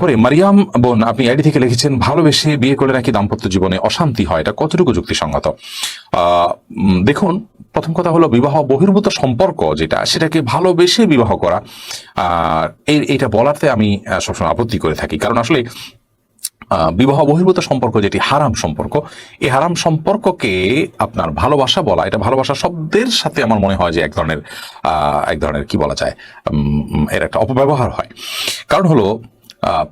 পরে মারিয়াম বোন আপনি আইডি থেকে লিখেছেন ভালোবেসে বিয়ে করলে নাকি দাম্পত্য জীবনে অশান্তি হয়, এটা কতটুকু যুক্তিসঙ্গত? দেখুন, প্রথম কথা হলো বিবাহ বহির্ভূত সম্পর্ক যেটা, সেটাকে ভালোবেসে বিবাহ করা, এইটা বলাতে আমি সবসময় আপত্তি করে থাকি। কারণ আসলে বিবাহ বহির্ভূত সম্পর্ক যেটি হারাম সম্পর্ক, এই হারাম সম্পর্ককে আপনার ভালোবাসা বলা, এটা ভালোবাসা শব্দের সাথে আমার মনে হয় যে এক ধরনের কি বলা যায়, এর একটা অপব্যবহার হয়। কারণ হলো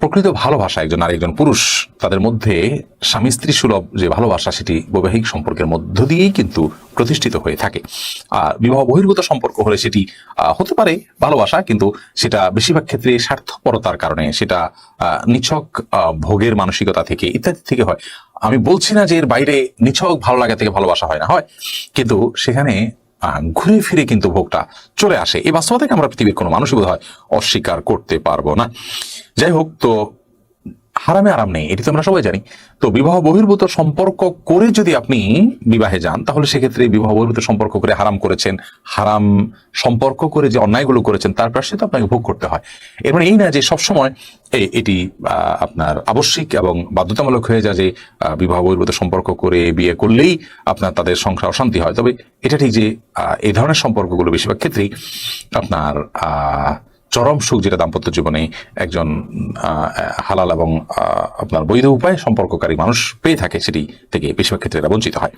প্রকৃত ভালোবাসা, একজন নারী একজন পুরুষ তাদের মধ্যে স্বামী স্ত্রী সুলভ যে ভালোবাসা, সেটি বৈবাহিক সম্পর্কের মধ্য দিয়েই কিন্তু প্রতিষ্ঠিত হয়ে থাকে। আর বিবাহ বহির্ভূত সম্পর্ক হলে সেটি হতে পারে ভালোবাসা, কিন্তু সেটা বেশিরভাগ ক্ষেত্রে স্বার্থপরতার কারণে, সেটা নিছক ভোগের মানসিকতা থেকে ইত্যাদি থেকে হয়। আমি বলছি না যে এর বাইরে নিছক ভালো লাগা থেকে ভালোবাসা হয় না, হয়, কিন্তু সেখানে ঘুরে ফিরে কিন্তু ভোগটা চলে আসে। এই বাস্তবতাকে আমরা পৃথিবীর কোনো মানুষই বোধ হয় অস্বীকার করতে পারবো না। যাই হোক, তো হারামে আরাম নেই, এটি তো আমরা সবাই জানি। তো বিবাহ বহির্ভূত সম্পর্ক করে যদি আপনি বিবাহে যান, তাহলে সেক্ষেত্রে বিবাহ বহির্ভূত সম্পর্ক করে হারাম করেছেন, হারাম সম্পর্ক করে যে অন্যায়গুলো করেছেন তার প্রায়শ্চিত্ত আপনাকে ভোগ করতে হয়। এর মানে এই না যে সবসময় এটি আপনার আবশ্যিক এবং বাধ্যতামূলক হয়ে যায় যে বিবাহ বহির্ভূত সম্পর্ক করে বিয়ে করলেই আপনার তাদের সংসার অশান্তি হয়। তবে এটা ঠিক যে এই ধরনের সম্পর্কগুলো বেশিরভাগ ক্ষেত্রেই আপনার চরম সুখ, যেটা দাম্পত্য জীবনে একজন হালাল এবং আপনার বৈধ উপায়ে সম্পর্ককারী মানুষ পেয়ে থাকে, সেটি থেকে বেশিরভাগ ক্ষেত্রে এরা বঞ্চিত হয়।